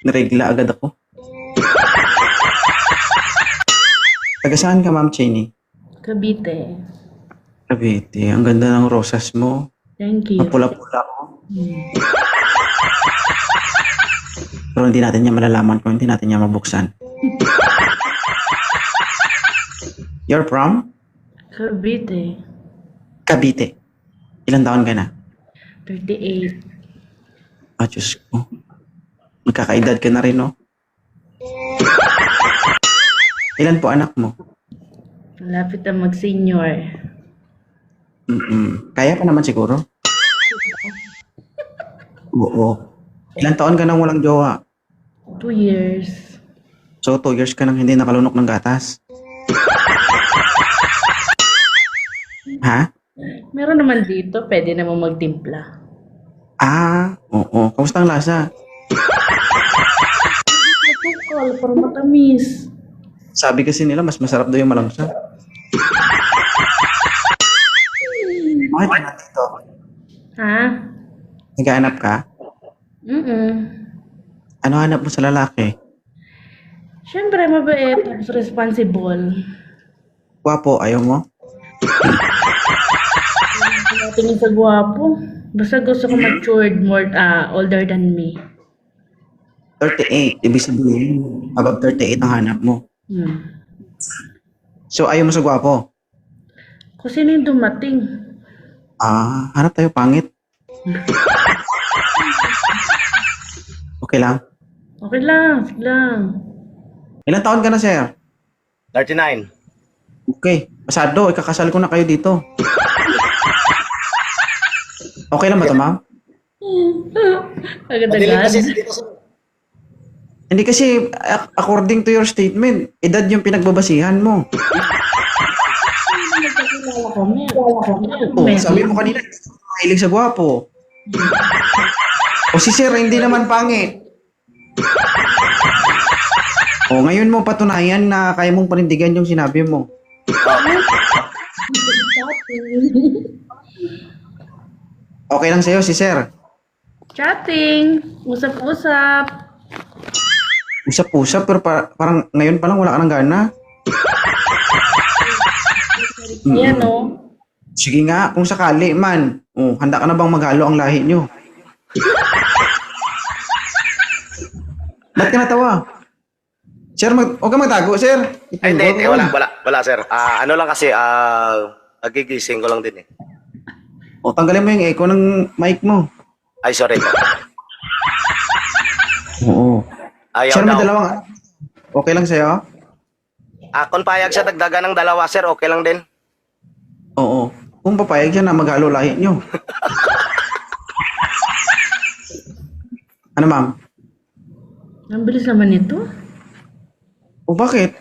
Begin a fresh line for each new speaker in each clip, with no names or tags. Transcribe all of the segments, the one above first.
Naregla agad ako. Taga saan ka, Ma'am Cheney?
Cavite.
Cavite. Ang ganda ng rosas mo.
Thank you.
Ang pula-pula ko.
Hmm.
Pero hindi natin niya malalaman kung hindi natin niya mabuksan. You're from?
Cavite.
Cavite. Ilan taon ka na?
38.
Ah, Diyos ko. Magkakaedad ka na rin, no? Ilan po anak mo?
Malapit na mag-senior.
Kaya pa naman siguro? Oo. Ilan taon ka nang walang jowa?
2 years.
So, 2 years ka nang hindi nakalunok ng gatas? Ha?
Meron naman dito, pwede naman magtimpla.
Ah, oo. Kamusta ang lasa?
Natukal, para matamis.
Sabi kasi nila, mas masarap daw yung malangsa. Bakit ka dito?
Ha?
Naghahanap ka? Ano hanap mo sa lalaki?
Siyempre, mabait, tapos responsible.
Gwapo, ayaw mo?
Tingin sa gwapo. Basta gusto ko matured, more, older than me.
38. Ibig sabihin, above 38 ang hanap mo. So, ayaw mo sa gwapo?
Kung sino yung dumating.
Ah, hanap tayo pangit. Okay lang.
Okay lang, sige lang.
Ilan taon ka na, sir?
39.
Okay. Pasado, ikakasal ko na kayo dito. Okay lang ba ito, ma'am?
Madilim
Agad-agad.
kasi dito sa...
Hindi kasi, according to your statement, edad yung pinagbabasihan mo. Oh, sabi mo kanina, mahilig sa gwapo. O si sir, hindi naman pangit. O ngayon mo patunayan na kaya mong panindigan yung sinabi mo. Okay lang sa'yo si sir.
Chatting. Usap-usap.
Usap-usap pero parang ngayon pa lang wala ka ng gana.
Yan o.
Sige nga, kung sakali man. Oh, handa ka na bang maghalo ang lahi nyo? Ba't ka natawa? Sir, huwag ka magtago, sir.
Ay, hindi, wala, sir. Ano lang kasi, nagigising ko lang din eh.
O, tanggalin mo yung echo ng mic mo.
Ay, sorry po.
Oo.
Ayaw
Sir, may
daw.
dalawang anak. Okay lang sa'yo?
Kung payag siya dagdagan ng 2, sir, okay lang din.
Oo. Kung papayag siya na maghalo lahi nyo. Ano, ma'am?
Ang bilis naman ito.
O, bakit?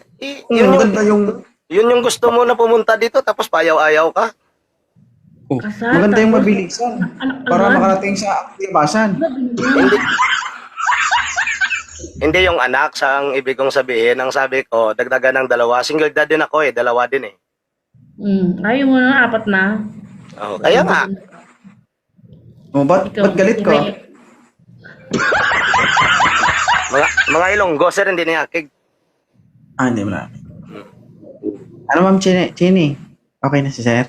Yun
Maganda yung...
Yun yung gusto mo na pumunta dito, tapos payaw-ayaw ka.
Oh,
Kasal,
maganda yung
tapos-
mabilisan.
Anak
Para
agad.
makarating sa aktibasan.
Hindi yung anak, sa ang ibig kong sabihin. Ang sabi ko, dagdagan ng 2. Single dad din ako eh, 2 din eh.
Ayaw mo na, 4 na.
Oh, kaya nga.
O, ba't galit ko?
Mga Ilonggo, sir, hindi niyakig.
Ah, hindi mo na. Ano, ma'am Chini? Okay na si sir?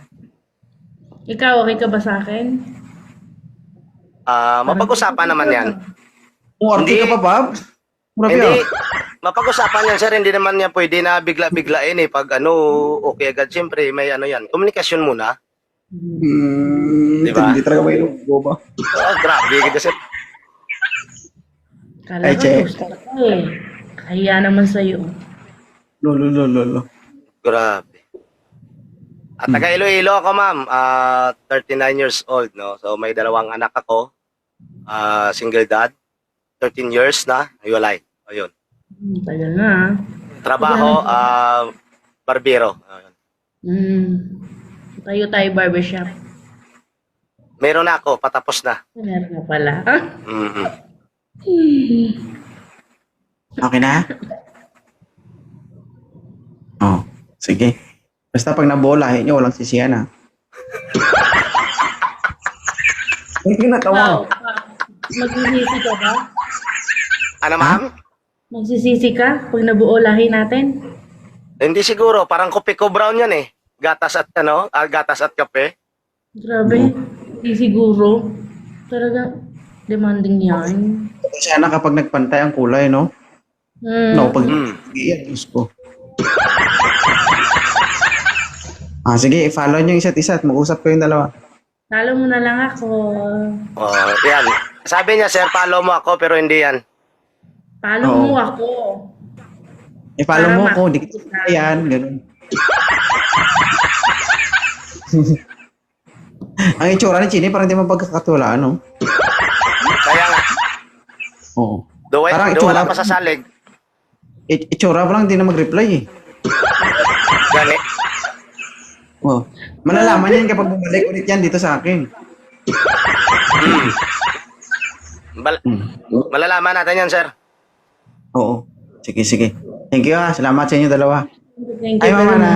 Ikaw, okay ka ba sa akin?
Mapag-usapan naman yan.
O, arti ka
Hindi.
pa, Bob? Grabe
Hindi,
ah.
mapag-usapan yan, sir. Hindi naman niya pwede na bigla-biglain eh. Pag okay agad, siyempre, may ano yan. Komunikasyon muna. Diba?
Hindi talaga may lugo ba?
Grabe, kasi
Kala
Ay,
ko
check.
gusto ka eh. Kaya naman sa'yo.
Lolo.
grabe. At taga Iloilo ako, ma'am. 39 years old, no? So, may 2 anak ako. Single dad. 13 years na. Hiwalay. Ayun.
Tagal na ah.
Trabaho, barbero. Ayun.
Tayo barbershop.
Meron na ako, patapos na.
Meron na pala.
Mhm.
Okay na? Oh, sige. Basta pag nabola, nyo, walang sisiyan ha. Hindi ka natawa.
Maghihisi ka ba?
Ano, ma'am?
Magsisisi ka pag nabuo lahi natin?
Hindi siguro. Parang kopi ko brown yan eh. Gatas at gatas at kape.
Grabe. Hindi siguro. Talaga, demanding yan.
Sana kapag nagpantay ang kulay, no? No, pag iyan, Diyos ko. Sige, follow nyo yung isa't isa at mag-usap kayong dalawa.
Talo mo na lang ako.
Yan. Sabi niya, sir, follow mo ako, pero hindi yan.
Talo
Oo.
mo ako.
I-follow
Para
mo ako,
makikita
dikit na yan, ganun. Ang itsura ni Chini parang di mapagkakatulaan, no?
Kaya nga,
Oo.
do
Parang
wala
itsura,
pa sa salig.
itsura pa lang, di na mag-reply eh.
Gani.
Oh. Malalaman yan kapag bumalik ulit yan dito sa akin.
Malalaman natin yan, sir.
Oo. Sige, sige. Thank you ha. Salamat sa inyo dalawa.
Thank you
Ay,
very
mama
much.
na.